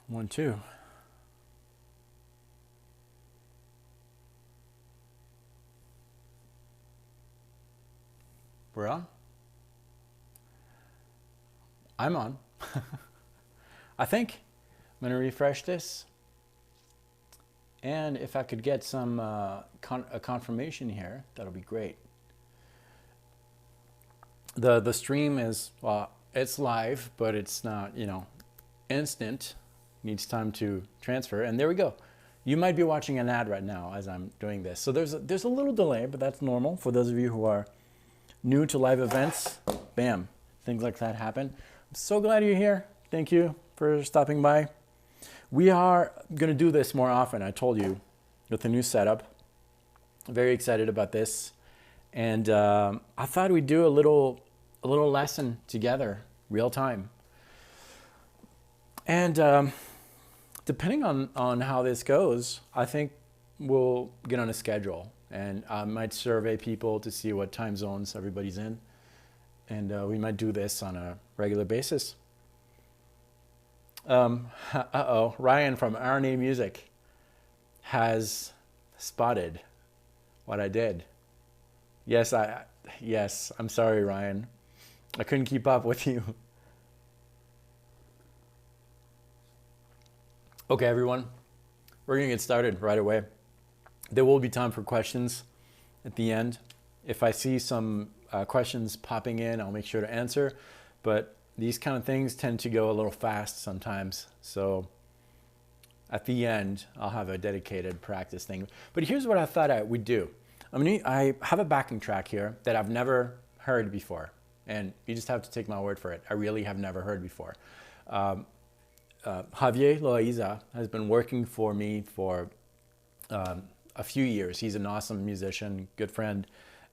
1, 2. We're on? I'm on. I think I'm going to refresh this. And if I could get some a confirmation here, that'll be great. The stream is, well, it's live, but it's not, you know, instant. Needs time to transfer. And there we go. You might be watching an ad right now as I'm doing this. So there's a little delay, but that's normal for those of you who are new to live events. Bam, things like that happen. I'm so glad you're here. Thank you for stopping by. We are going to do this more often, I told you, with the new setup. Very excited about this. And I thought we'd do a little lesson together, real time. And depending on how this goes, I think we'll get on a schedule. And I might survey people to see what time zones everybody's in. And we might do this on a regular basis. Uh-oh, Ryan from RNA Music has spotted what I did. Yes, I'm sorry, Ryan. I couldn't keep up with you. Okay, everyone, we're gonna get started right away. There will be time for questions at the end. If I see some questions popping in, I'll make sure to answer, but these kind of things tend to go a little fast sometimes. So at the end, I'll have a dedicated practice thing. But here's what I thought I would do. I have a backing track here that I've never heard before. And you just have to take my word for it. I really have never heard before. Javier Loaiza has been working for me for a few years. He's an awesome musician, good friend.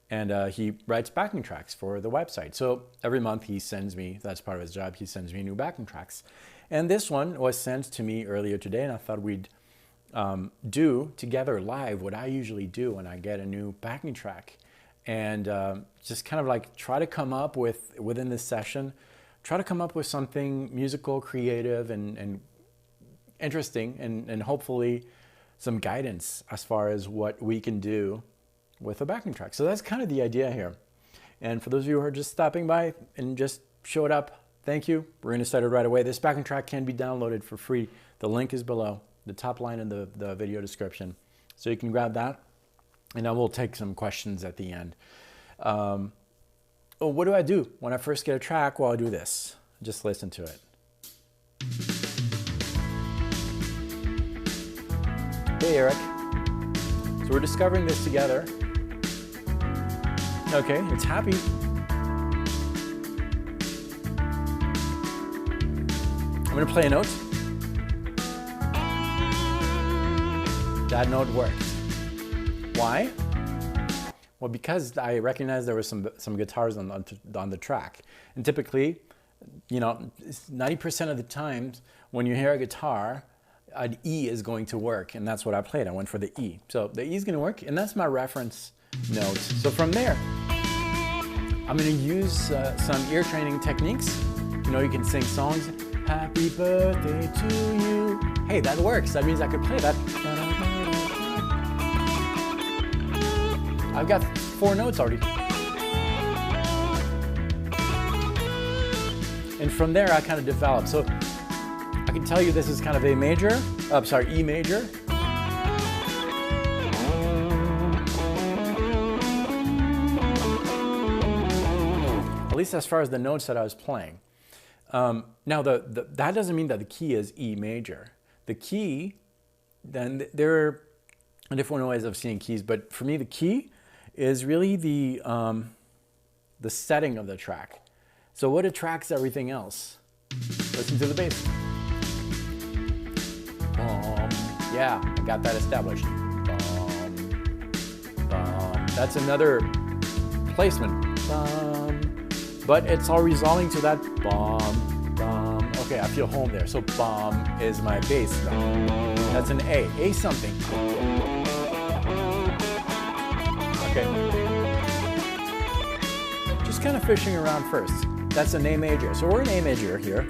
And he writes backing tracks for the website. So every month he sends me, that's part of his job, he sends me new backing tracks. And this one was sent to me earlier today, and I thought we'd do together live what I usually do when I get a new backing track. And just kind of like try to come up with, within this session, try to come up with something musical, creative, and interesting, and hopefully some guidance as far as what we can do with a backing track. So that's kind of the idea here. And for those of you who are just stopping by and just showed up, thank you. We're going to start it right away. This backing track can be downloaded for free. The link is below, the top line in the video description. So you can grab that, and I will take some questions at the end. What do I do when I first get a track? Well, I do this. Just listen to it. Hey, Eric. So we're discovering this together. Okay, it's happy. I'm going to play a note. That note worked. Why? Well, because I recognized there was some guitars on the track. And typically, you know, 90% of the times when you hear a guitar, an E is going to work, and that's what I played. I went for the E. So the E is going to work, and that's my reference note. So from there, I'm going to use some ear training techniques. You know, you can sing songs. Happy birthday to you. Hey, that works. That means I could play that. I've got 4 notes already. And from there, I kind of develop. So I can tell you this is kind of A major. E major. At least as far as the notes that I was playing. Now, that doesn't mean that the key is E major. The key, then there are different ways of seeing keys, but for me, the key is really the setting of the track. So what attracts everything else? Listen to the bass. Yeah, I got that established. That's another placement. But it's all resolving to that Okay, I feel home there. So is my bass. That's an A. A something. Okay. Just kind of fishing around first. That's an A major. So we're in A major here.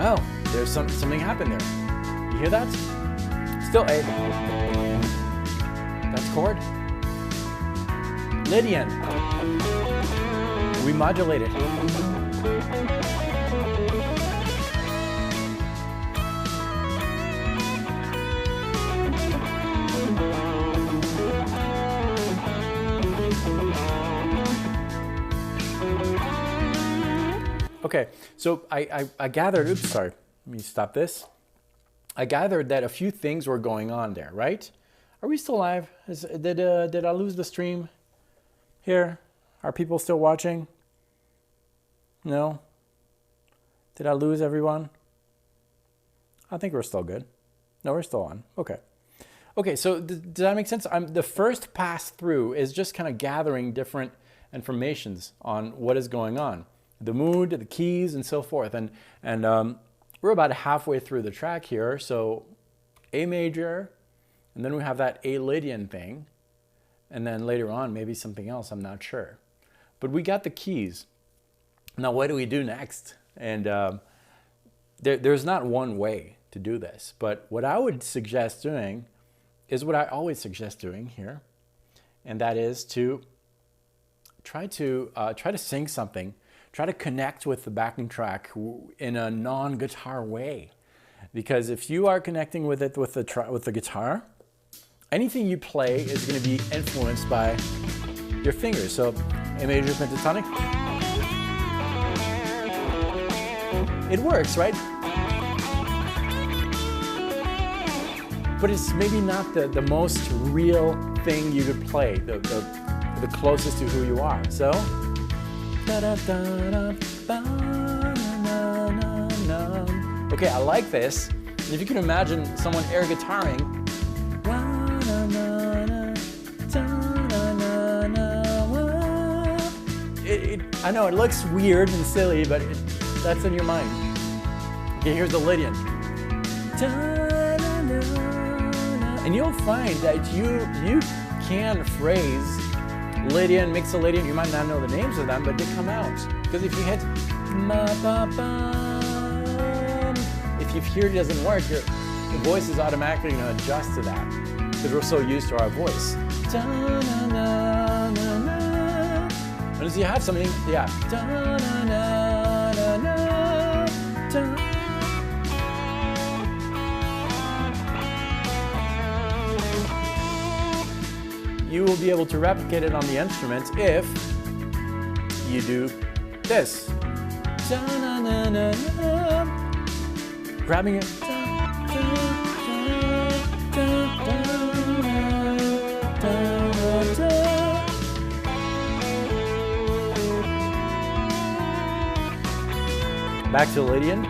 Oh, there's something happened there. You hear that? Still A. That's chord. Lydian. We modulate it. Okay, so I gathered, oops, sorry, let me stop this. I gathered that a few things were going on there, right? Are we still live? Did I lose the stream here? Are people still watching? No? Did I lose everyone? I think we're still good. No, we're still on. Okay. Okay, so does that make sense? The first pass through is just kind of gathering different informations on what is going on. The mood, the keys, and so forth. And we're about halfway through the track here. So A major, and then we have that A Lydian thing. And then later on, maybe something else, I'm not sure. But we got the keys. Now, what do we do next? And there's not one way to do this. But what I would suggest doing is what I always suggest doing here. And that is to try to sing something. Try to connect with the backing track in a non-guitar way. Because if you are connecting with it with the guitar, anything you play is going to be influenced by your fingers. So A major pentatonic. It works, right? But it's maybe not the most real thing you could play, the closest to who you are. So okay, I like this. And if you can imagine someone air guitaring, I know it looks weird and silly, but that's in your mind. Okay, here's the Lydian. And you'll find that you can phrase Lydian, Mixolydian, you might not know the names of them, but they come out. Because if you hit if you hear it doesn't work, your voice is automatically going to adjust to that. Because we're so used to our voice. And as you have something, yeah. You will be able to replicate it on the instruments if you do this. Grabbing it. Back to Lydian.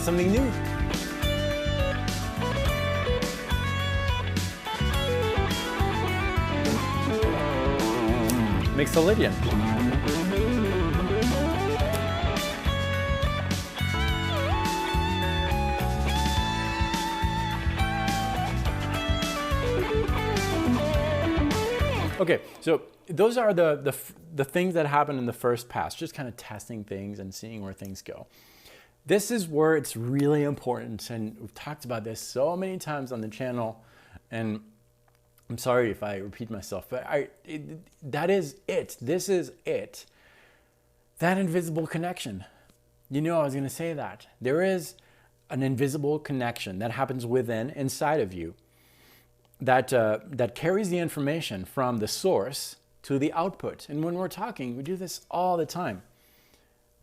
Something new. Mixolydian. Okay, so those are the things that happen in the first pass, just kind of testing things and seeing where things go. This is where it's really important, and we've talked about this so many times on the channel, and I'm sorry if I repeat myself, but that is it. This is it. That invisible connection. You know I was going to say that. There is an invisible connection that happens inside of you, that carries the information from the source to the output. And when we're talking, we do this all the time.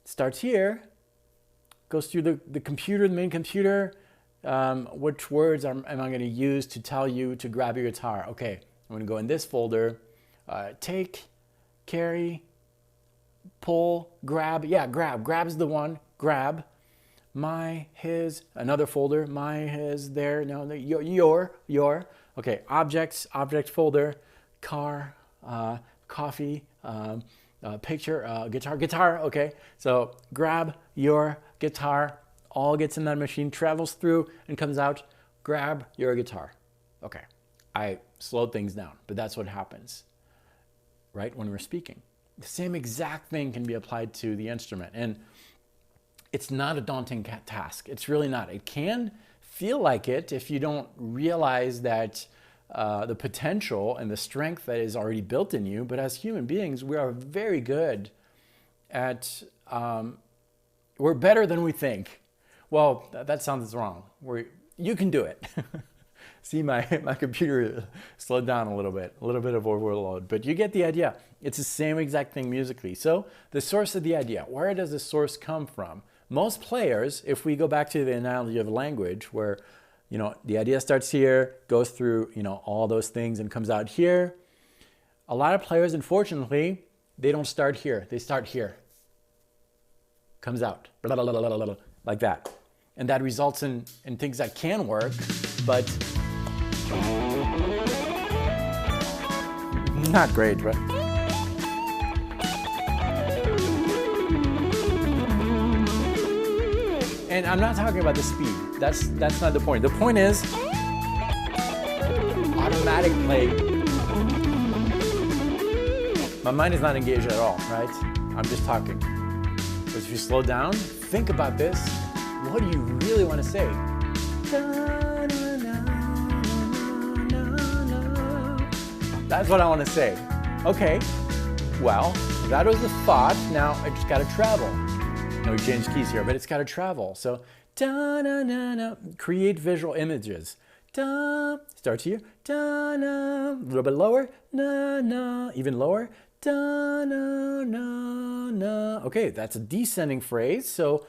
It starts here, goes through the computer, the main computer. Which words am I going to use to tell you to grab your guitar? Okay, I'm going to go in this folder. Take, carry, pull, grab. Yeah, grab. Grab is the one. Grab. My, his, another folder. My, his, there. No, your. Okay, objects, object folder. Car, coffee, picture, guitar. Okay, so grab your guitar. all gets in that machine, travels through and comes out, grab your guitar. Okay, I slowed things down, but that's what happens, right, when we're speaking. The same exact thing can be applied to the instrument. And it's not a daunting task. It's really not. It can feel like it if you don't realize that the potential and the strength that is already built in you. But as human beings, we are very good at, we're better than we think. Well, that sounds wrong. You can do it. See, my computer slowed down a little bit of overload, but you get the idea. It's the same exact thing musically. So the source of the idea, where does the source come from? Most players, if we go back to the analogy of language, where, you know, the idea starts here, goes through, you know, all those things and comes out here. A lot of players, unfortunately, they don't start here. They start here. Comes out, blah, blah, blah, blah, blah, blah, like that. And that results in things that can work, but not great, right? And I'm not talking about the speed. That's not the point. The point is automatic play. My mind is not engaged at all, right? I'm just talking. But if you slow down, think about this. What do you really want to say? That's what I want to say. Okay, well, that was the thought. Now I just got to travel. Now we changed keys here, but it's got to travel. So, create visual images. Starts here. A little bit lower. Even lower. Okay, that's a descending phrase. So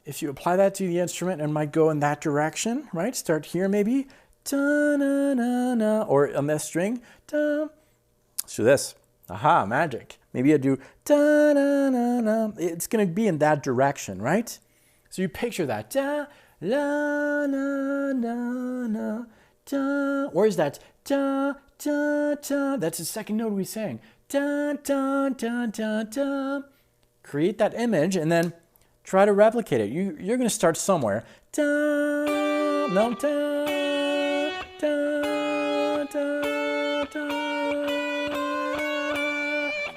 if you apply that to the instrument, it might go in that direction, right? Start here maybe. Or on this string. So this. Aha, magic. Maybe I do it's going to be in that direction, right? So you picture that. Where's that? That's the second note we sang. Create that image and then try to replicate it. You're going to start somewhere.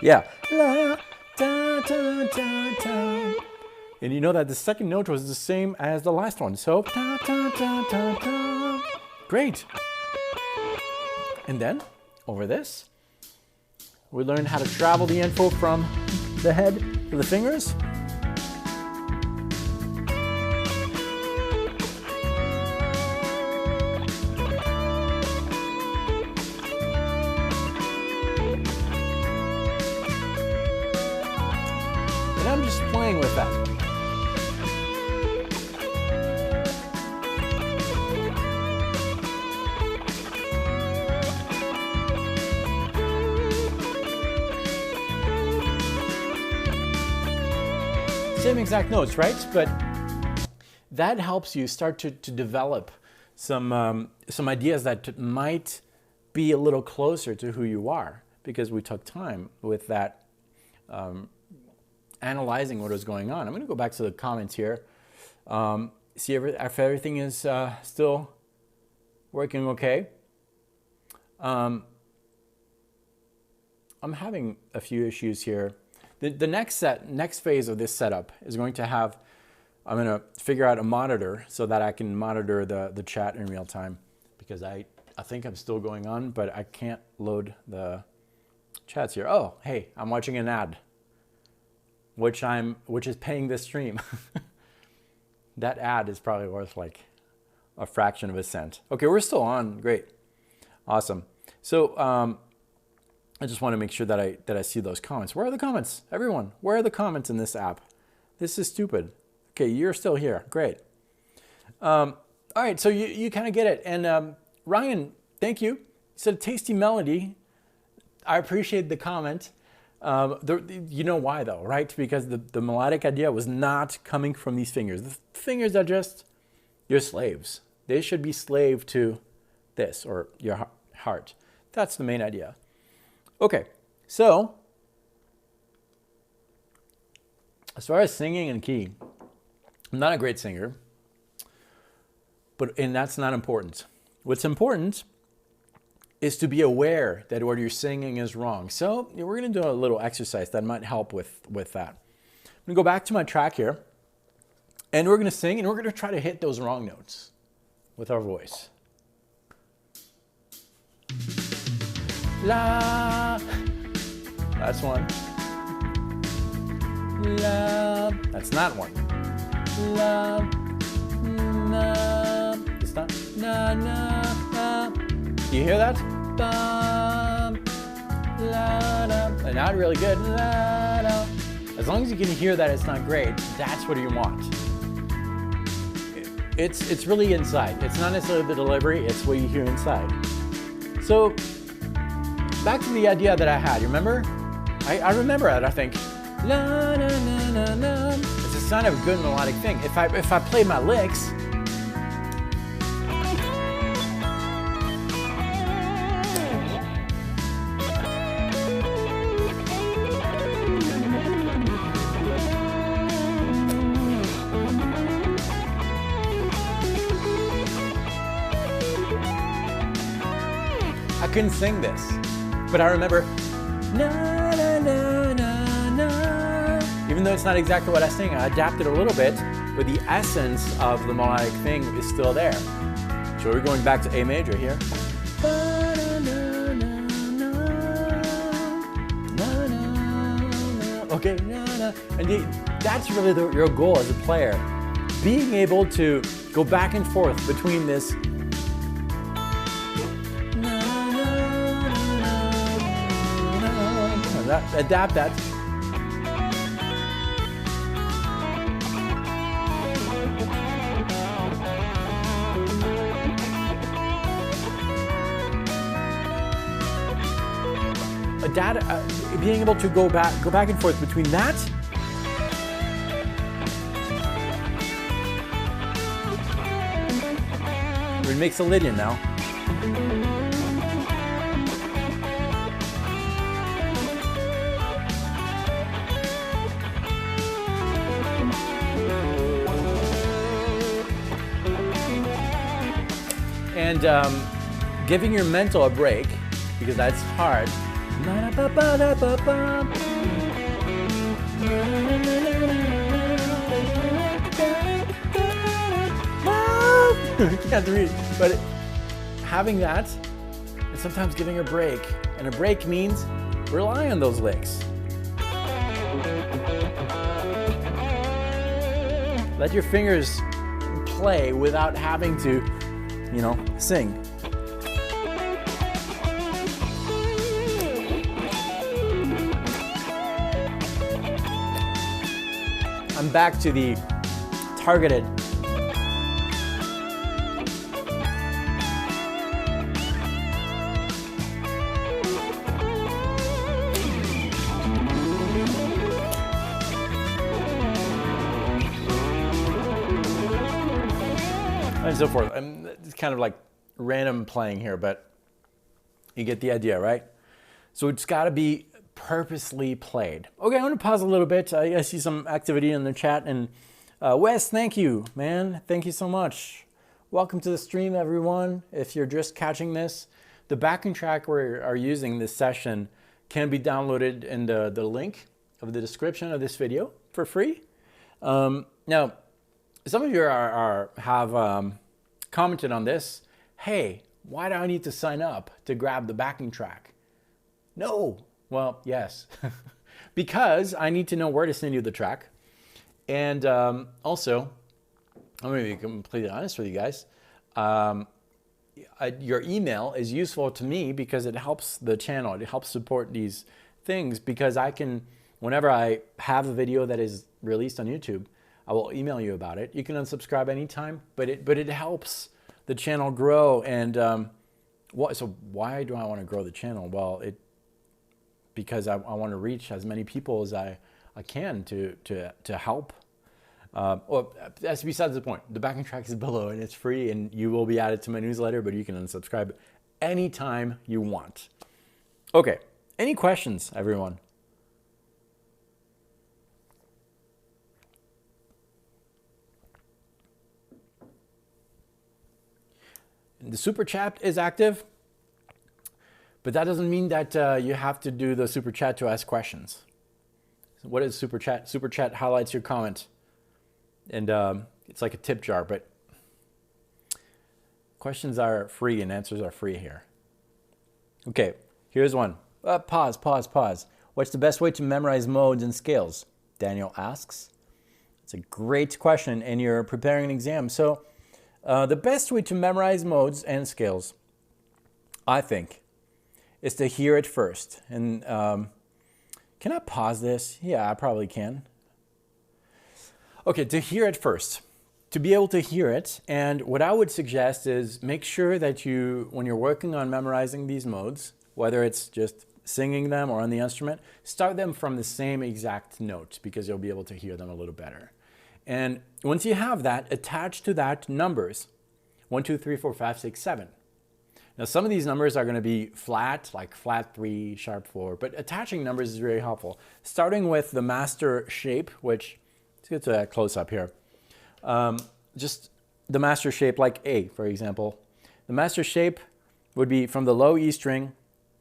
Yeah. And you know that the second note was the same as the last one. So, great. And then, over this, we learn how to travel the info from the head to the fingers. And I'm just playing with that. Same exact notes, right? But that helps you start to develop some ideas that might be a little closer to who you are, because we took time with that analyzing what was going on. I'm going to go back to the comments here. See if everything is still working okay. I'm having a few issues here. The next phase of this setup is going to have, I'm going to figure out a monitor so that I can monitor the chat in real time, because I think I'm still going on, but I can't load the chats here. Oh, hey, I'm watching an ad, which is paying this stream. That ad is probably worth like a fraction of a cent. Okay, we're still on. Great. Awesome. So, I just want to make sure that I see those comments. Where are the comments? Everyone, where are the comments in this app? This is stupid. Okay, you're still here. Great. All right, so you kind of get it. And Ryan, thank you. You said tasty melody. I appreciate the comment. You know why though, right? Because the melodic idea was not coming from these fingers. The fingers are just your slaves. They should be slave to this, or your heart. That's the main idea. Okay, so as far as singing and key, I'm not a great singer, and that's not important. What's important is to be aware that what you're singing is wrong. So we're going to do a little exercise that might help with that. I'm going to go back to my track here, and we're going to sing, and we're going to try to hit those wrong notes with our voice. La. That's one. La. That's not one. La. Na. It's not. Na, na, na. Do you hear that? Bum, la, la. Not really good. La, la. As long as you can hear that it's not great, that's what you want. It's really inside. It's not necessarily the delivery, it's what you hear inside. So, back to the idea that I had, you remember? I remember it, I think. La, na, na, na, na. It's a sign of a good melodic thing. If I play my licks, I couldn't sing this, but I remember na na na na na. Even though it's not exactly what I sing, I adapted a little bit, but the essence of the melodic thing is still there. So we're going back to A major here. Okay, and that's really your goal as a player, being able to go back and forth between this. Adapt that. Being able to go back and forth between that we're in Mixolydian now. And giving your mental a break, because that's hard. Can't read, but having that, and sometimes giving a break, and a break means rely on those licks. Let your fingers play without having to, sing. I'm back to the targeted. And so forth. It's kind of like random playing here, but you get the idea, right? So it's got to be purposely played. Okay, I'm going to pause a little bit. I see some activity in the chat. And Wes, thank you, man. Thank you so much. Welcome to the stream, everyone. If you're just catching this, the backing track we are using this session can be downloaded in the link of the description of this video for free. Now, some of you have commented on this. Hey, why do I need to sign up to grab the backing track? No. Well, yes. Because I need to know where to send you the track. And also, I'm going to be completely honest with you guys. Your email is useful to me because it helps the channel. It helps support these things because I can, whenever I have a video that is released on YouTube, I will email you about it. You can unsubscribe anytime, but it helps the channel grow. And so why do I want to grow the channel? Well, because I want to reach as many people as I can to help. Well, that's besides the point. The backing track is below and it's free, and you will be added to my newsletter, but you can unsubscribe anytime you want. Okay, any questions, everyone? The super chat is active, but that doesn't mean that you have to do the super chat to ask questions. What is super chat? Super chat highlights your comment, and it's like a tip jar, but questions are free and answers are free here. Okay, here's one. Pause. What's the best way to memorize modes and scales? Daniel asks. It's a great question, and you're preparing an exam. So the best way to memorize modes and scales, I think, is to hear it first. And can I pause this? Yeah, I probably can. Okay, to hear it first. To be able to hear it, and what I would suggest is make sure that you, when you're working on memorizing these modes, whether it's just singing them or on the instrument, start them from the same exact note because you'll be able to hear them a little better. And once you have that, attach to that numbers, 1, 2, 3, 4, 5, 6, 7. Now some of these numbers are going to be flat, like flat 3, sharp 4, but attaching numbers is very helpful. Starting with the master shape, which, let's get to that close up here. Just the master shape like A, for example. The master shape would be from the low E string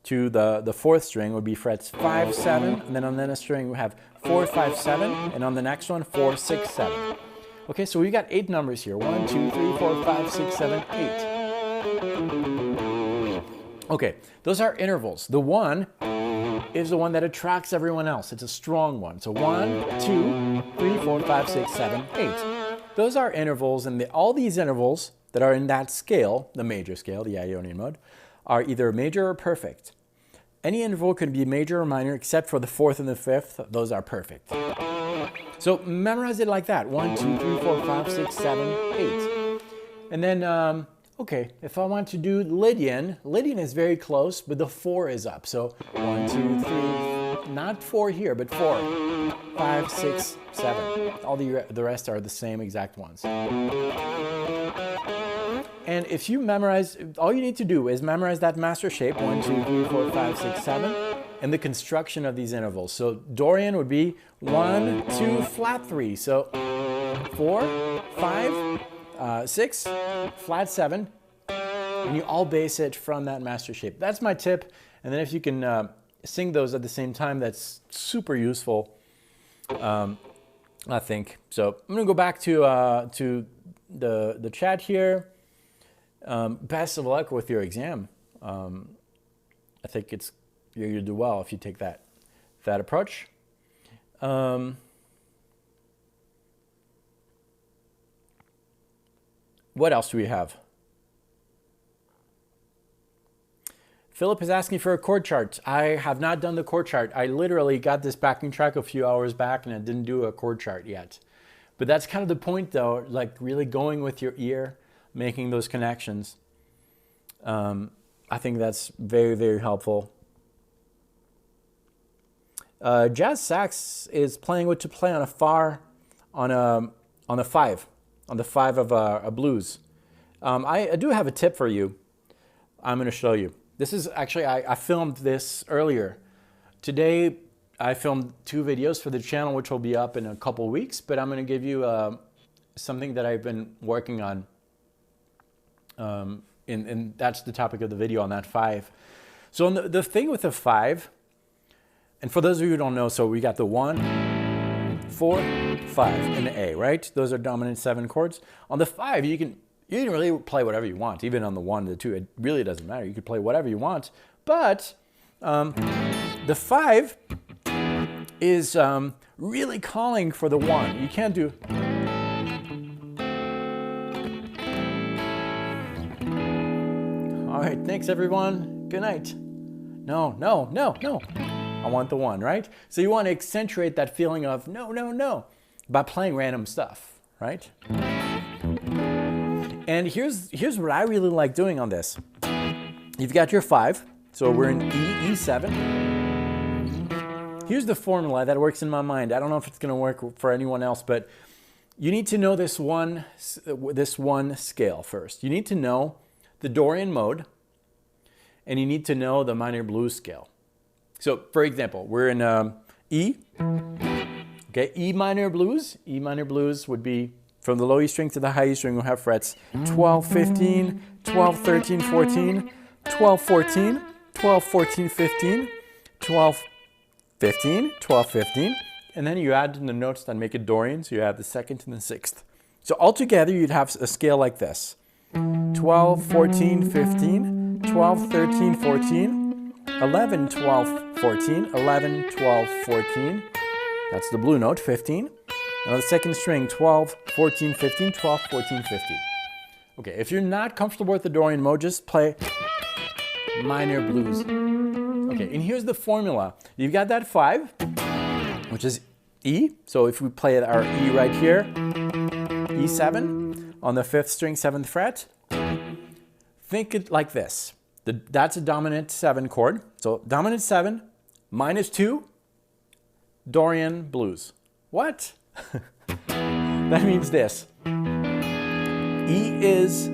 to the fourth string would be frets 5, 7, and then on the next string we have 4, 5, 7, and on the next one 4, 6, 7. Okay, so we got 8 numbers here. 1, 2, 3, 4, 5, 6, 7, 8. Okay, those are intervals. The 1 is the one that attracts everyone else. It's a strong one. So 1, 2, 3, 4, 5, 6, 7, 8. Those are intervals, and all these intervals that are in that scale, the major scale, the Ionian mode, are either major or perfect. Any interval can be major or minor except for the 4th and the 5th. Those are perfect. So memorize it like that. 1, 2, 3, 4, 5, 6, 7, 8. And then, okay, if I want to do Lydian, Lydian is very close, but the 4 is up. So 1, 2, 3, not 4 here, but 4, 5, 6, 7. All the rest are the same exact ones. And if you memorize, all you need to do is memorize that master shape, 1, 2, 3, 4, 5, 6, 7, and the construction of these intervals. So Dorian would be 1, 2, flat 3. So 4, 5, 6, flat 7, and you all base it from that master shape. That's my tip. And then if you can sing those at the same time, that's super useful, I think. So I'm gonna go back to the chat here. Best of luck with your exam. I think you're gonna do well if you take that approach. What else do we have? Philip is asking for a chord chart. I have not done the chord chart. I literally got this backing track a few hours back and I didn't do a chord chart yet. But that's kind of the point though, like really going with your ear, making those connections. I think that's very, very helpful. Jazz sax is playing what to play on a far, on the 5 of a blues. I do have a tip for you. I'm going to show you. This is actually, I filmed this earlier. Today, I filmed 2 videos for the channel, which will be up in a couple weeks, but I'm going to give you something that I've been working on. And that's the topic of the video on that 5. So the thing with the 5, and for those of you who don't know, so we got the 1, 4, 5, and the A, right? Those are dominant 7 chords. On the 5, you can really play whatever you want, even on the 1 and the 2. It really doesn't matter. You can play whatever you want. But the 5 is really calling for the 1. You can't do... All right, thanks everyone. Good night. No. I want the 1, right? So you want to accentuate that feeling of no by playing random stuff, right? And here's what I really like doing on this. You've got your 5, so we're in E7. Here's the formula that works in my mind. I don't know if it's going to work for anyone else, but you need to know this one scale first. You need to know the Dorian mode, and you need to know the minor blues scale. So, for example, we're in E. Okay, E minor blues. E minor blues would be from the low E string to the high E string. We'll have frets 12, 15, 12, 13, 14, 12, 14, 12, 14, 15, 12, 15, 12, 15. And then you add in the notes that make it Dorian, so you add the second and the sixth. So altogether, you'd have a scale like this. 12, 14, 15, 12, 13, 14, 11, 12, 14, 11, 12, 14. That's the blue note, 15. And on the second string, 12, 14, 15, 12, 14, 15. Okay, if you're not comfortable with the Dorian mode, just play minor blues. Okay, and here's the formula. You've got that 5, which is E. So if we play our E right here, E7 on the 5th string, 7th fret, think it like this. That's a dominant 7 chord. So dominant 7, minus 2, Dorian blues. What? That means this. E is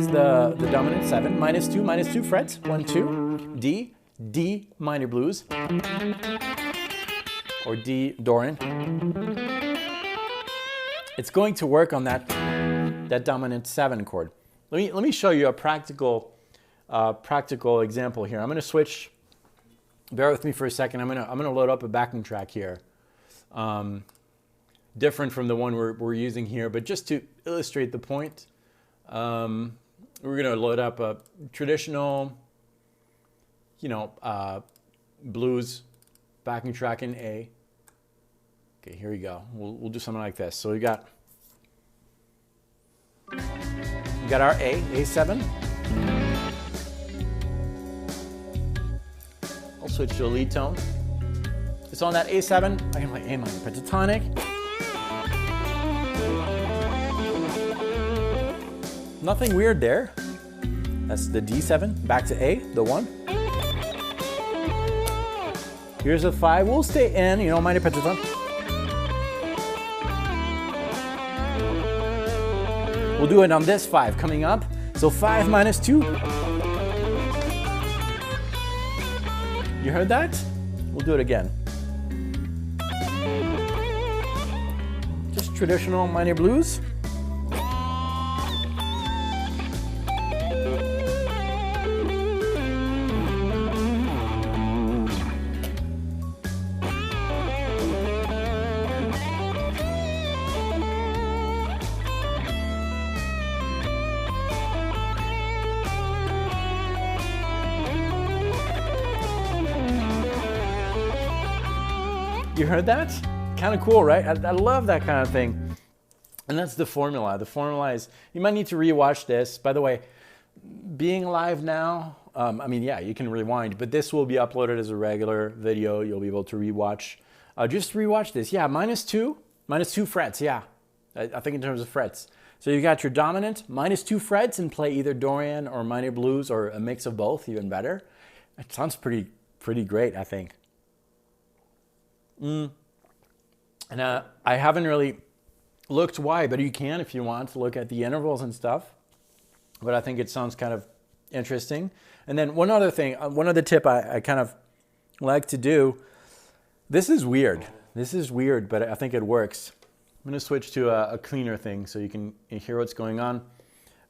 the dominant 7, minus 2 frets, 1, 2, D minor blues, or D Dorian. It's going to work on that dominant 7 chord. Let me show you a practical example here. I'm going to switch. Bear with me for a second. I'm gonna load up a backing track here. Different from the one we're using here, but just to illustrate the point, we're gonna load up a traditional, blues backing track in A. Okay, here we go. We'll do something like this. So we got our A7. I'll switch to a lead tone. It's on that A7. I can play A minor pentatonic. Nothing weird there. That's the D7. Back to A, the 1. Here's a 5. We'll stay in, minor pentatonic. We'll do it on this 5 coming up. So 5 minus 2. You heard that? We'll do it again. Just traditional minor blues. You heard that? Kind of cool, right? I love that kind of thing. And that's the formula. The formula is, you might need to rewatch this. By the way, being live now, yeah, you can rewind, but this will be uploaded as a regular video. You'll be able to rewatch. Just rewatch this. Yeah, minus two frets, yeah. I think in terms of frets. So you got your dominant, minus 2 frets, and play either Dorian or minor blues or a mix of both, even better. It sounds pretty great, I think. And I haven't really looked why, but you can if you want to look at the intervals and stuff. But I think it sounds kind of interesting. And then one other thing, one other tip I kind of like to do. This is weird. But I think it works. I'm going to switch to a cleaner thing so you can hear what's going on.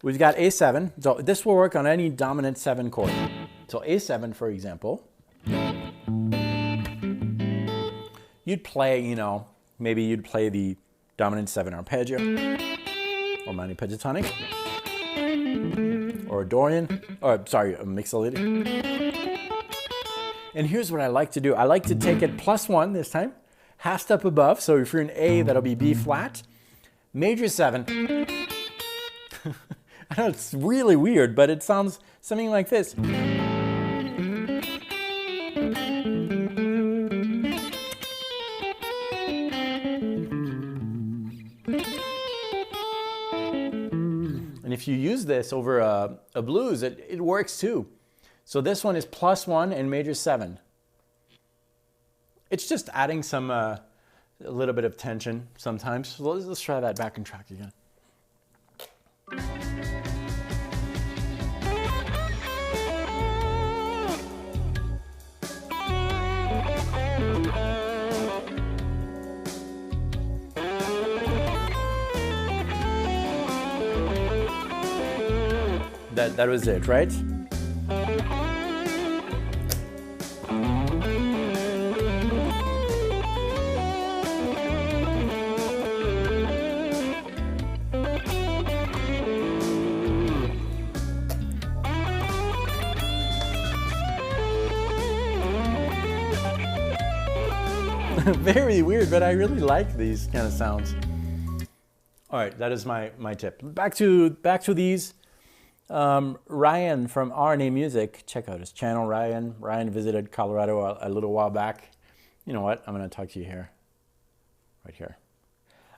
We've got A7. So this will work on any dominant 7 chord. So A7, for example. You'd play, maybe you'd play the dominant 7 arpeggio, or minor pentatonic, or a Dorian, or a mixolydic. And here's what I like to do. I like to take it +1 this time, half step above. So if you're in A, that'll be B flat, major 7. I know it's really weird, but it sounds something like this. If you use this over a blues, it works too. So this one is +1 and major 7. It's just adding some a little bit of tension sometimes. So let's try that backing track again. That was it, right? Very weird, but I really like these kind of sounds. All right, that is my tip. Back to these. Ryan from RNA Music, check out his channel. Ryan visited Colorado a little while back. You know what? I'm going to talk to you here, right here.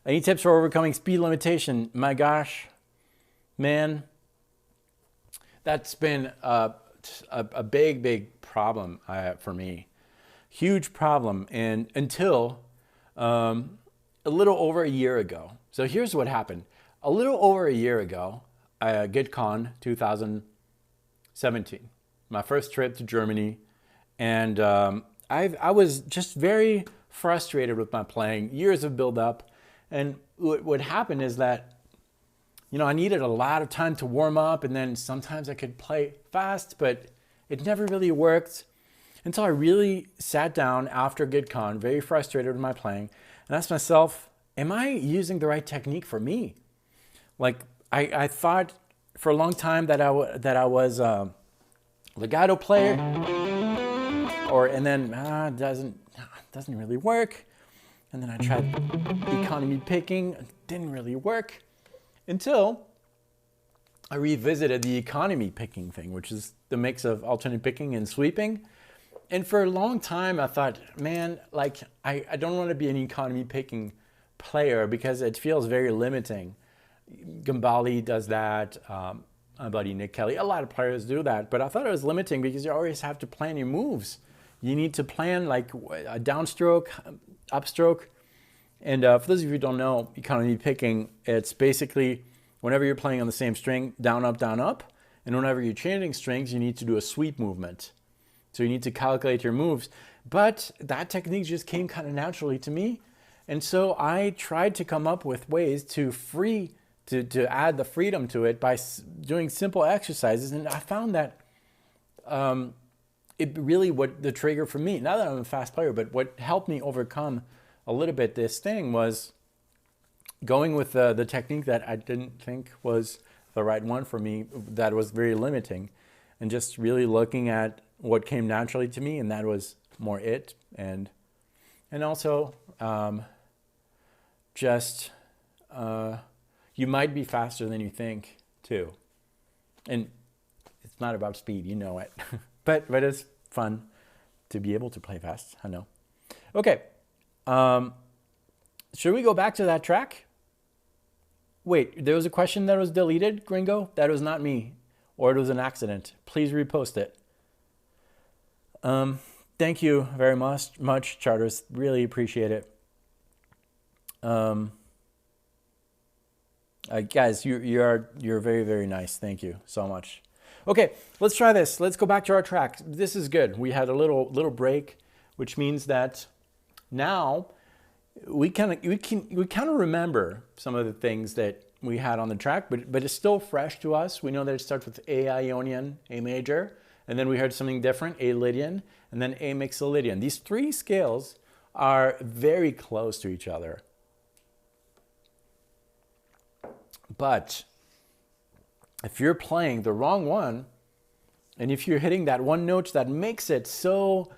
Any tips for overcoming speed limitation? My gosh, man, that's been a big problem for me. Huge problem, and until a little over a year ago. So here's what happened. A little over a year ago, GitCon 2017, my first trip to Germany, and I was just very frustrated with my playing, years of build-up, and what happened is that, you know, I needed a lot of time to warm up, and then sometimes I could play fast, but it never really worked. Until I really sat down after GitCon, very frustrated with my playing, and asked myself, am I using the right technique for me? Like, I thought for a long time that I was a legato player, and then it doesn't really work. And then I tried economy picking, it didn't really work, until I revisited the economy picking thing, which is the mix of alternate picking and sweeping. And for a long time, I thought, man, like, I don't want to be an economy picking player because it feels very limiting. Gambali does that. My buddy Nick Kelly, a lot of players do that. But I thought it was limiting because you always have to plan your moves. You need to plan like a downstroke, upstroke. And for those of you who don't know, economy picking, it's basically whenever you're playing on the same string, down, up, down, up. And whenever you're changing strings, you need to do a sweep movement. So you need to calculate your moves. But that technique just came kind of naturally to me. And so I tried to come up with ways to add the freedom to it by doing simple exercises. And I found that it really, what the trigger for me, not that I'm a fast player, but what helped me overcome a little bit this thing was going with the technique that I didn't think was the right one for me, that was very limiting, and just really looking at what came naturally to me, and that was more it, and also you might be faster than you think too, and it's not about speed, you know it, but it's fun to be able to play fast. I know. Okay, should we go back to that track? Wait, there was a question that was deleted, Gringo. That was not me, or it was an accident. Please repost it. Thank you very much, Charters. Really appreciate it. Guys, you're very, very nice. Thank you so much. Okay, let's try this. Let's go back to our track. This is good. We had a little break, which means that now we kind of remember some of the things that we had on the track, but it's still fresh to us. We know that it starts with A Ionian, A major, and then we heard something different, A Lydian, and then A Mixolydian. These three scales are very close to each other. But if you're playing the wrong one, and if you're hitting that one note that makes it so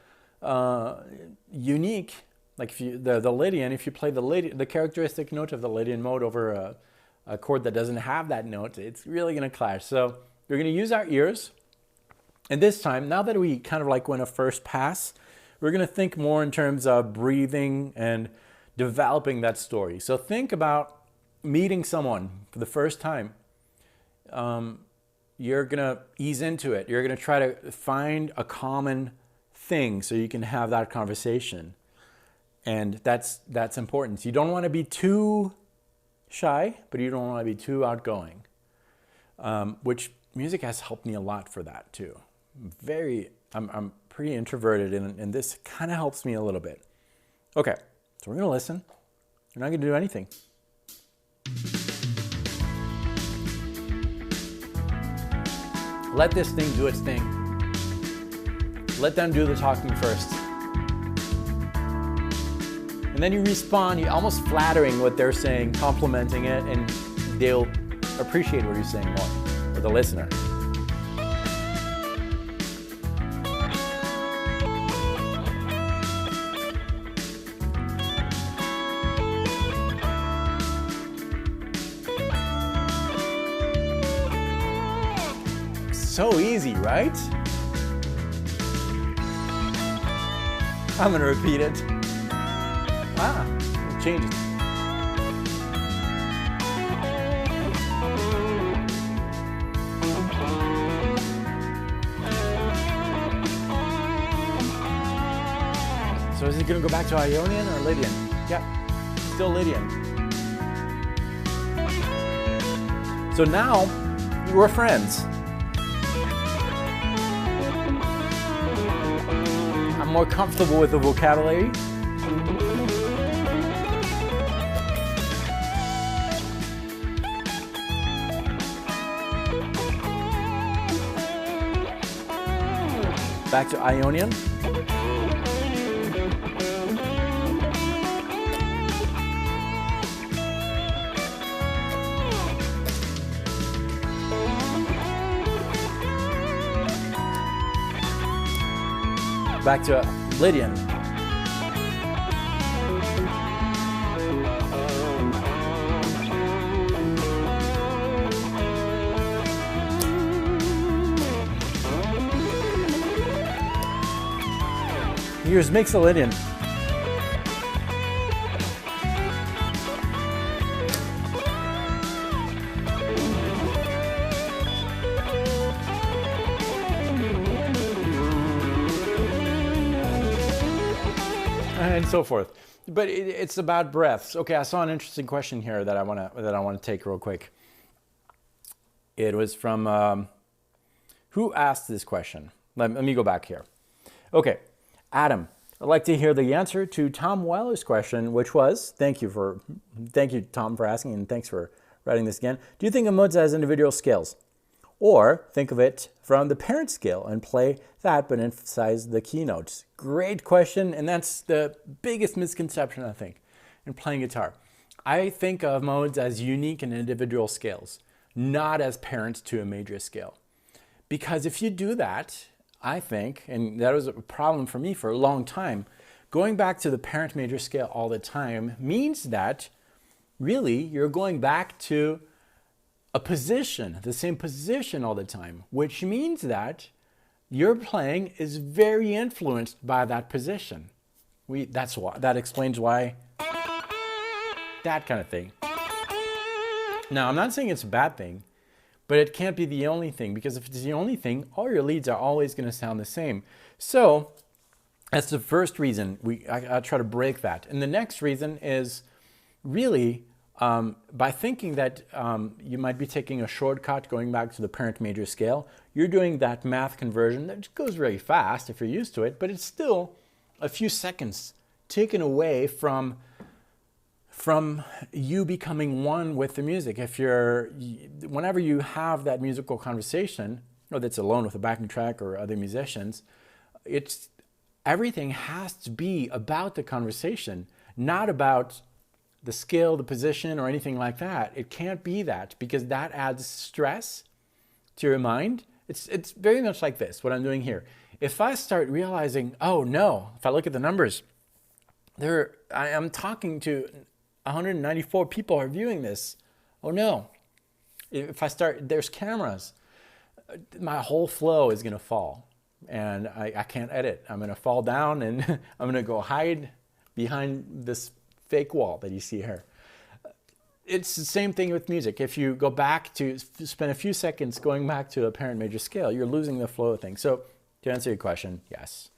unique, like if you, the Lydian, if you play the characteristic note of the Lydian mode over a chord that doesn't have that note, it's really going to clash. So we're going to use our ears. And this time, now that we kind of like went a first pass, we're going to think more in terms of breathing and developing that story. So think about meeting someone for the first time. You're going to ease into it. You're going to try to find a common thing so you can have that conversation. And that's important. You don't want to be too shy, but you don't want to be too outgoing, which music has helped me a lot for that too. I'm pretty introverted, and this kind of helps me a little bit. Okay, so we're going to listen. We're not going to do anything. Let this thing do its thing. Let them do the talking first. And then you respond, you're almost flattering what they're saying, complimenting it, and they'll appreciate what you're saying more, or the listener. So easy, right? I'm gonna repeat it. It changes. So is it gonna go back to Ionian or Lydian? Yeah, still Lydian. So now, we're friends. I'm more comfortable with the vocabulary. Back to Ionian. Back to Lydian. Here's Mixolydian. And so forth. But it's about breaths. Okay, I saw an interesting question here that I want to take real quick. It was from who asked this question? Let me go back here. Okay, Adam. I'd like to hear the answer to Tom Weller's question, which was, thank you Tom for asking, and thanks for writing this again. Do you think of modes as individual scales? Or think of it from the parent scale and play that but emphasize the keynotes? Great question, and that's the biggest misconception, I think, in playing guitar. I think of modes as unique and individual scales, not as parents to a major scale. Because if you do that, I think, and that was a problem for me for a long time, going back to the parent major scale all the time means that really you're going back to a position, the same position all the time, which means that your playing is very influenced by that position. That explains why that kind of thing. Now, I'm not saying it's a bad thing, but it can't be the only thing, because if it's the only thing, all your leads are always going to sound the same. So that's the first reason I try to break that. And the next reason is really by thinking that you might be taking a shortcut going back to the parent major scale. You're doing that math conversion that goes very fast if you're used to it, but it's still a few seconds taken away from you becoming one with the music. Whenever you have that musical conversation, whether it's alone with a backing track or other musicians, everything has to be about the conversation, not about the skill, the position, or anything like that. It can't be that, because that adds stress to your mind. It's very much like this, what I'm doing here. If I start realizing, oh no, if I look at the numbers, I am talking to 194 people are viewing this. Oh no. If I start, there's cameras, my whole flow is gonna fall, and I can't edit. I'm gonna fall down and I'm gonna go hide behind this fake wall that you see here. It's the same thing with music. If you go back to spend a few seconds going back to a parent major scale, you're losing the flow of things. So to answer your question, yes,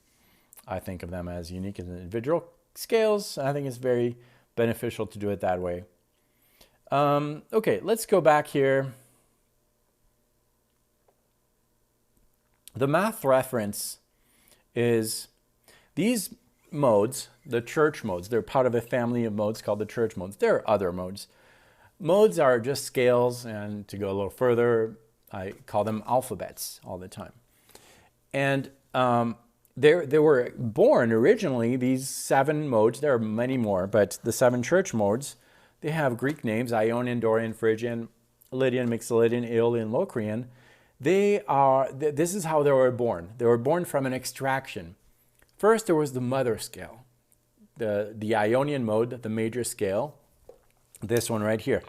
I think of them as unique as individual scales. I think it's very beneficial to do it that way. Okay, let's go back here. The math reference is these modes, the church modes. They're part of a family of modes called the church modes. There are other modes. Modes are just scales, and to go a little further, I call them alphabets all the time. And they were born originally, these 7 modes. There are many more, but the 7 church modes, they have Greek names: Ionian, Dorian, Phrygian, Lydian, Mixolydian, Aeolian, Locrian. This is how they were born. They were born from an extraction. First, there was the mother scale, the Ionian mode, the major scale. This one right here.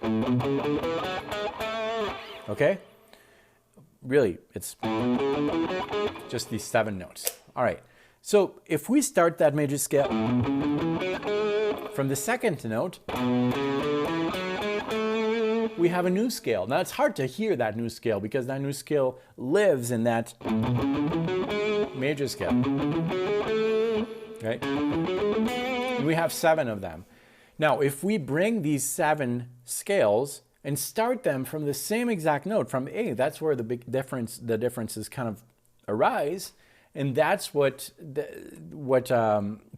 Okay? Really, it's just these 7 notes. All right. So if we start that major scale from the second note, we have a new scale. Now, it's hard to hear that new scale because that new scale lives in that major scale. Right? And we have 7 of them. Now, if we bring these 7 scales and start them from the same exact note, from A, that's where the differences kind of arise, and that's what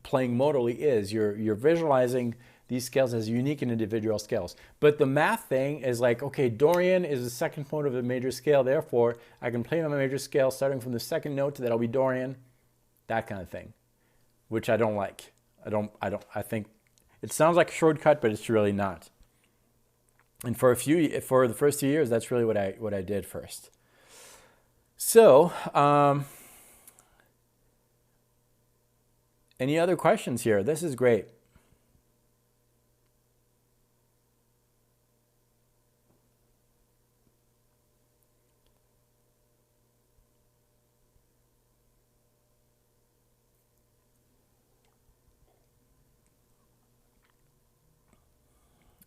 playing modally is. You're visualizing these scales as unique and individual scales. But the math thing is like, okay, Dorian is the second note of the major scale, therefore I can play my major scale starting from the second note, that'll be Dorian, that kind of thing, which I don't like. I think it sounds like a shortcut, but it's really not. And for the first 2 years, that's really what I did first. So, any other questions here? This is great.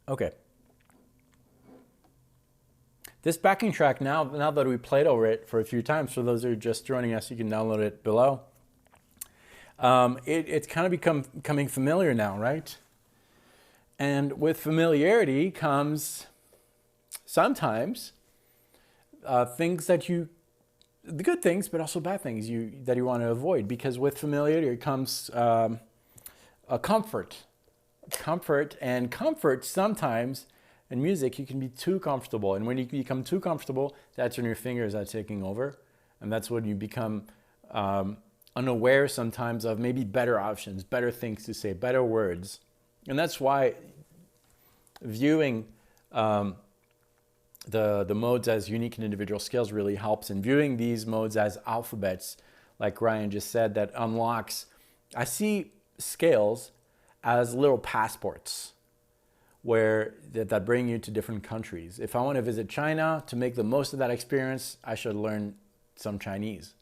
Okay. This backing track, now that we played over it for a few times, for those who are just joining us, you can download it below. It's kind of becoming familiar now, right? And with familiarity comes sometimes things that the good things, but also bad things that you want to avoid. Because with familiarity comes a comfort. Comfort sometimes in music, you can be too comfortable. And when you become too comfortable, that's when your fingers are taking over. And that's when you become unaware sometimes of maybe better options, better things to say, better words. And that's why viewing the modes as unique and individual scales really helps. And viewing these modes as alphabets, like Ryan just said, that unlocks. I see scales as little passports that bring you to different countries. If I want to visit China, to make the most of that experience, I should learn some Chinese.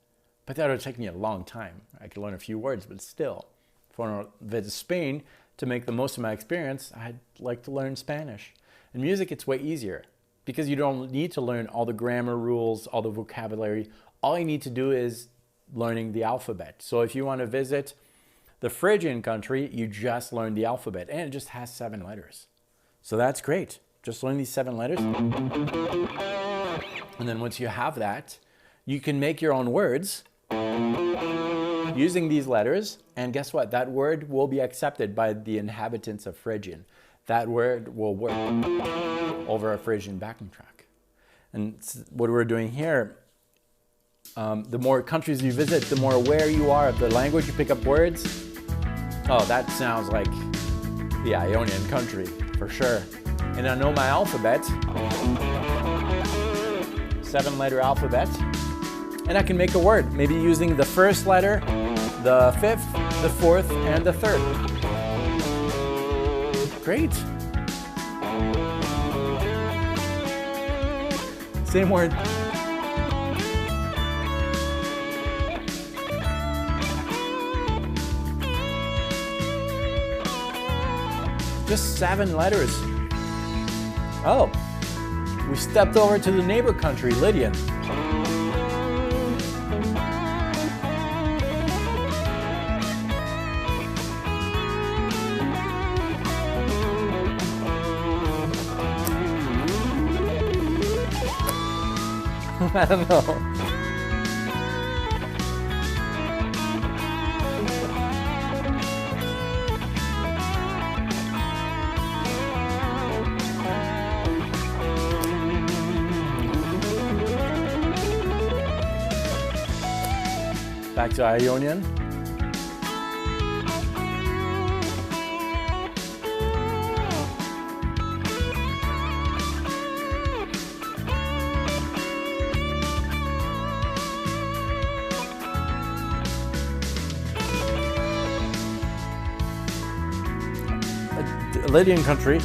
But that would take me a long time. I could learn a few words, but still. If I want to visit Spain, to make the most of my experience, I'd like to learn Spanish. In music, it's way easier because you don't need to learn all the grammar rules, all the vocabulary. All you need to do is learning the alphabet. So if you want to visit the Phrygian country, you just learn the alphabet, and it just has 7 letters. So that's great. Just learn these 7 letters. And then once you have that, you can make your own words using these letters. And guess what? That word will be accepted by the inhabitants of Phrygian. That word will work over a Phrygian backing track. And what we're doing here, the more countries you visit, the more aware you are of the language. You pick up words. Oh, that sounds like the Ionian country, for sure. And I know my alphabet, 7-letter alphabet, and I can make a word, maybe using the first letter, the 5th, the 4th, and the 3rd. Great. Same word. Just 7 letters. Oh, we stepped over to the neighbor country, Lydian. I don't know. back to Ionian. Lydian country.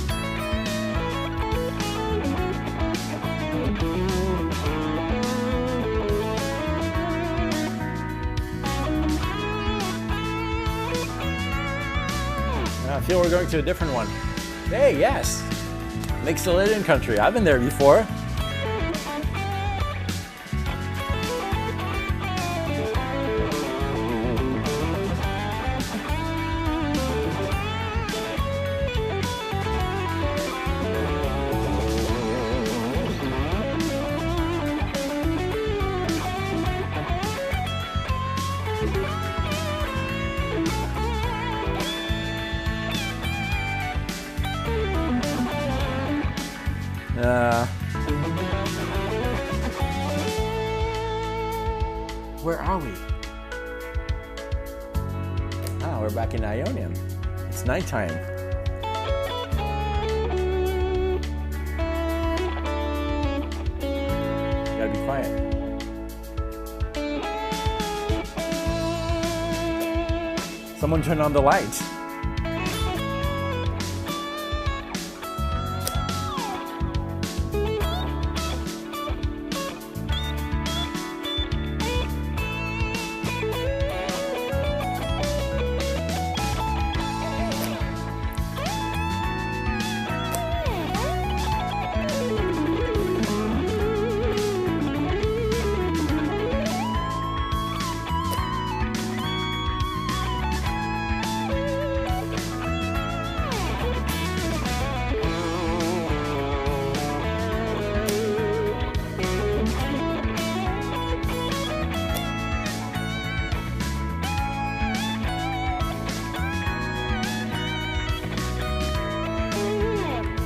I feel we're going to a different one. Hey, yes! Lydian country. I've been there before. Where are we? Ah, we're back in Ionian. It's nighttime. Gotta be quiet. Someone turn on the lights.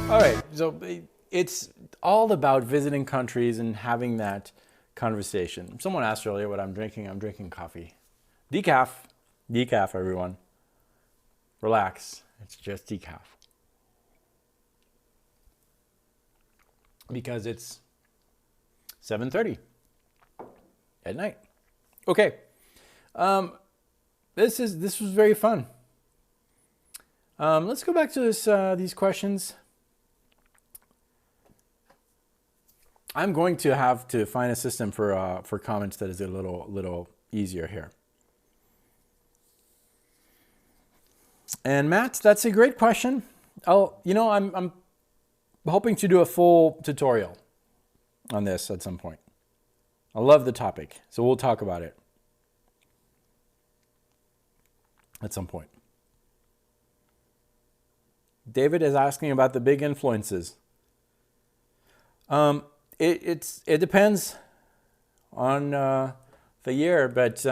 All right, so it's all about visiting countries and having that conversation. Someone asked earlier what I'm drinking. I'm drinking coffee. Decaf. Decaf, everyone. Relax. It's just decaf. Because it's 7:30 at night. Okay. This was very fun. Let's go back to these questions. I'm going to have to find a system for comments that is a little easier here. And Matt, that's a great question. I'm hoping to do a full tutorial on this at some point. I love the topic, so we'll talk about it at some point. David is asking about the big influences. It depends on the year, but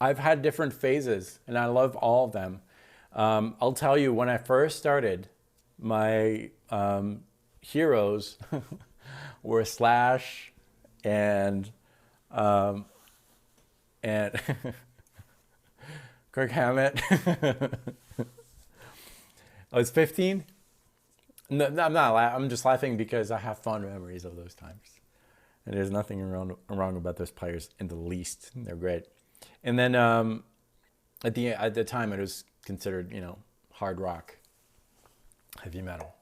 I've had different phases, and I love all of them. I'll tell you, when I first started, my heroes were Slash and Kirk Hammett. I was 15. No, I'm not. I'm just laughing because I have fond memories of those times, and there's nothing wrong about those players in the least. They're great. And then at the time, it was considered, hard rock, heavy metal,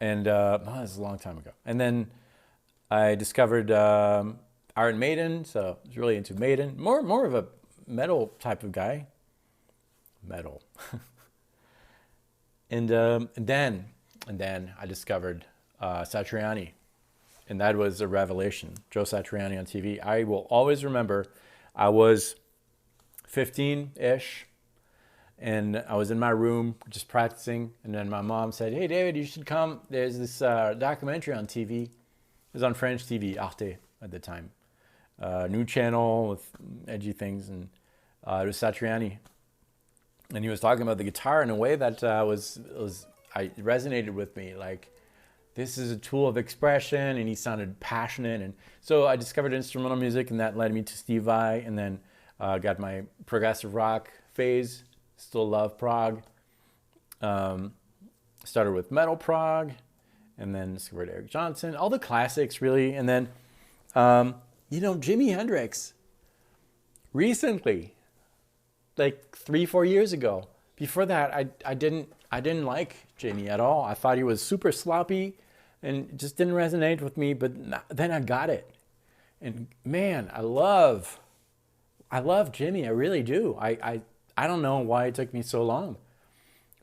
and that was a long time ago. And then I discovered Iron Maiden, so I was really into Maiden. More of a metal type of guy. Metal. And then I discovered Satriani, and that was a revelation. Joe Satriani on TV. I will always remember I was 15-ish, and I was in my room just practicing, and then my mom said, "Hey, David, you should come. There's this documentary on TV." It was on French TV, Arte at the time. New channel with edgy things, and it was Satriani. And he was talking about the guitar in a way that it resonated with me. Like, this is a tool of expression, and he sounded passionate. And so I discovered instrumental music, and that led me to Steve Vai, and then got my progressive rock phase. Still love prog. Started with metal prog, and then discovered Eric Johnson, all the classics really. And then, Jimi Hendrix, recently, like 3-4 years ago. Before that, I didn't like Jimi at all. I thought he was super sloppy and it just didn't resonate with me, but then I got it. And man, I love Jimi, I really do. I don't know why it took me so long,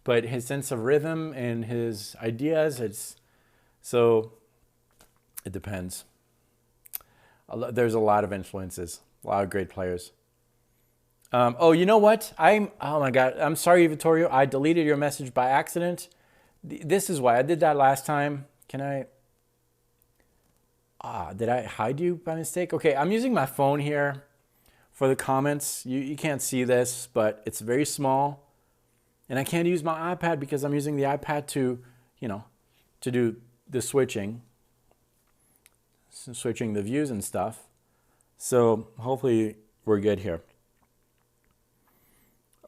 but his sense of rhythm and his ideas, it depends. There's a lot of influences, a lot of great players. Oh, you know what? Oh my God. I'm sorry, Vittorio. I deleted your message by accident. This is why I did that last time. Did I hide you by mistake? Okay, I'm using my phone here for the comments. You can't see this, but it's very small. And I can't use my iPad because I'm using the iPad to do the switching the views and stuff. So hopefully we're good here.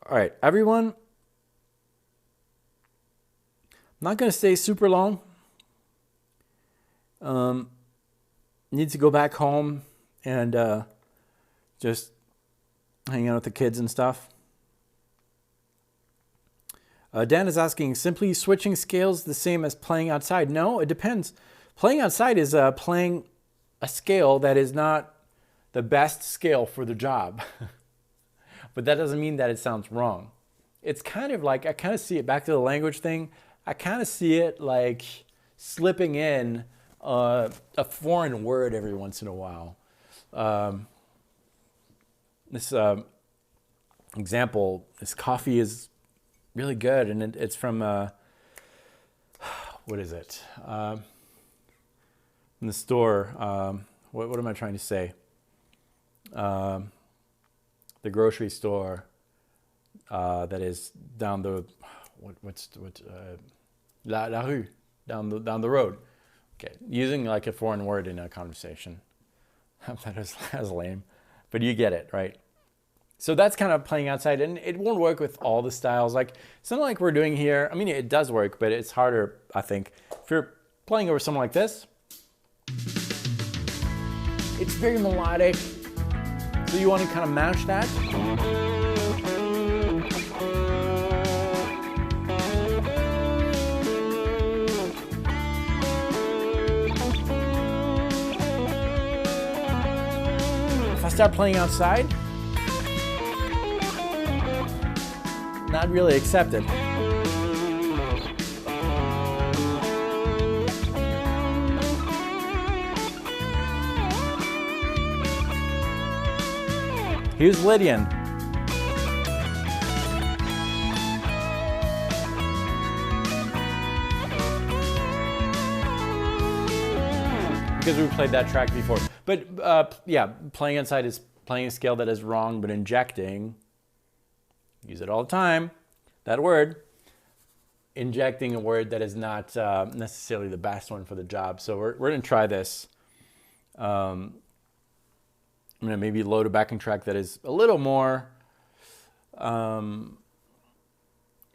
All right, everyone. I'm not going to stay super long. Need to go back home and just hang out with the kids and stuff. Dan is asking, simply switching scales the same as playing outside? No, it depends. Playing outside is playing a scale that is not the best scale for the job. But that doesn't mean that it sounds wrong. It's kind of like, I kind of see it, back to the language thing, I kind of see it like slipping in a foreign word every once in a while. This example, this coffee is really good, and it's from, what is it? In the store, what am I trying to say? The grocery store that is down the la rue, down the road. Okay, using like a foreign word in a conversation. That is lame, but you get it, right? So that's kind of playing outside, and it won't work with all the styles. Like something like we're doing here. I mean, it does work, but it's harder, I think. If you're playing over something like this, it's very melodic. So you want to kind of match that. If I start playing outside, not really accepted. Here's Lydian. Because we played that track before. But yeah, playing inside is playing a scale that is wrong, but injecting, use it all the time, that word, injecting a word that is not necessarily the best one for the job. So we're going to try this. I'm going to maybe load a backing track that is a little more, a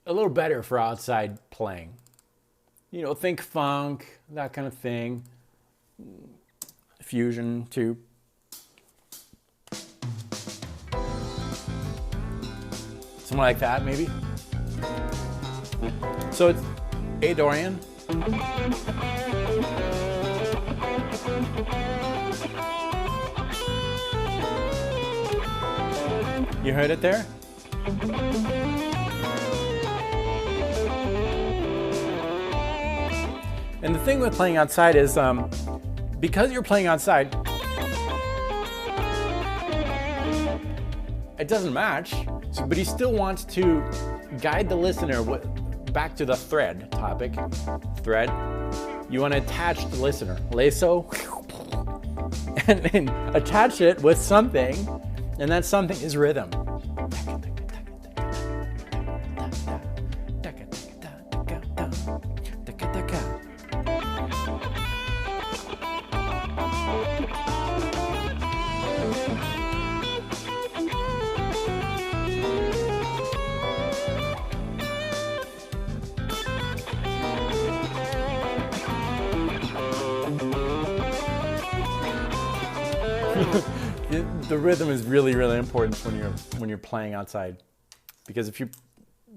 little better for outside playing. You know, think funk, that kind of thing. Fusion too. Something like that, maybe. So it's A Dorian. You heard it there? And the thing with playing outside is, because you're playing outside, it doesn't match, but he still wants to guide the listener back to the thread topic. Thread. You want to attach the listener. Lasso. And then attach it with something, and that something is rhythm. The rhythm is really, really important when you're playing outside, because if you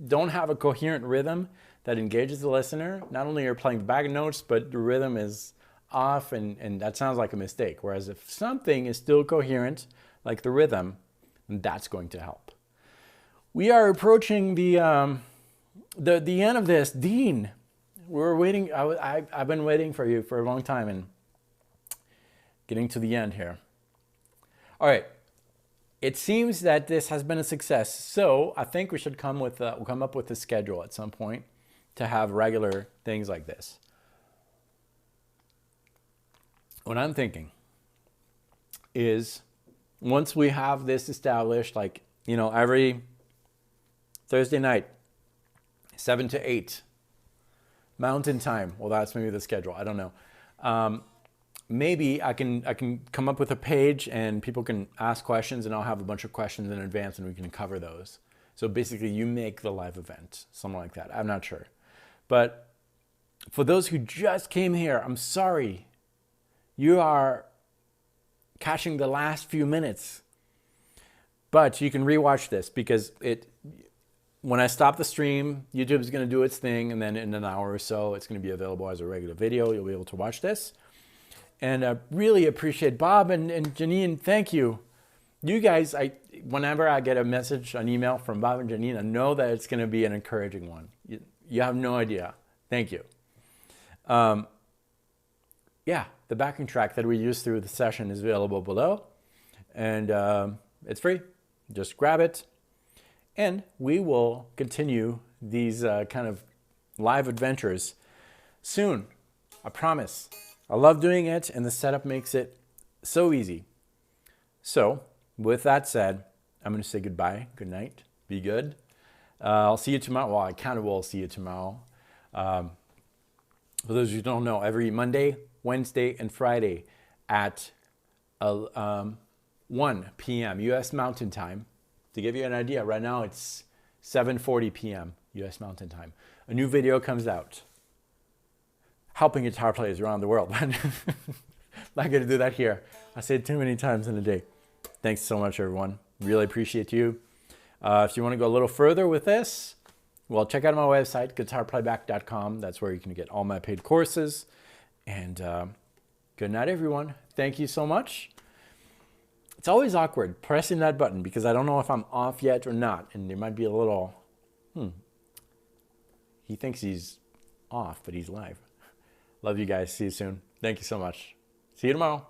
don't have a coherent rhythm that engages the listener, not only are you playing the backing notes, but the rhythm is off, and that sounds like a mistake. Whereas if something is still coherent, like the rhythm, that's going to help. We are approaching the end of this. Dean, we're waiting. I've been waiting for you for a long time and getting to the end here. All right. It seems that this has been a success, so I think we should come up with a schedule at some point to have regular things like this. What I'm thinking is, once we have this established, like, you know, every Thursday night, 7 to 8, Mountain Time. Well, that's maybe the schedule. I don't know. Maybe I can come up with a page and people can ask questions, and I'll have a bunch of questions in advance and we can cover those. So basically you make the live event, something like that. I'm not sure. But for those who just came here, I'm sorry. You are catching the last few minutes. But you can rewatch this, because when I stop the stream, YouTube is going to do its thing, and then in an hour or so, it's going to be available as a regular video. You'll be able to watch this. And I really appreciate Bob and Janine. Thank you. You guys, whenever I get a message, an email from Bob and Janine, I know that it's going to be an encouraging one. You have no idea. Thank you. Yeah, the backing track that we used through the session is available below. And it's free. Just grab it. And we will continue these kind of live adventures soon. I promise. I love doing it, and the setup makes it so easy. So, with that said, I'm going to say goodbye, good night, be good. I'll see you tomorrow. Well, I kind of will see you tomorrow. For those who don't know, every Monday, Wednesday, and Friday at 1 p.m. U.S. Mountain Time. To give you an idea, right now it's 7:40 p.m. U.S. Mountain Time. A new video comes out, helping guitar players around the world. I'm not going to do that here. I say it too many times in a day. Thanks so much, everyone. Really appreciate you. If you want to go a little further with this, well, check out my website, guitarplayback.com. That's where you can get all my paid courses. And good night, everyone. Thank you so much. It's always awkward pressing that button, because I don't know if I'm off yet or not. And there might be a little, he thinks he's off, but he's live. Love you guys. See you soon. Thank you so much. See you tomorrow.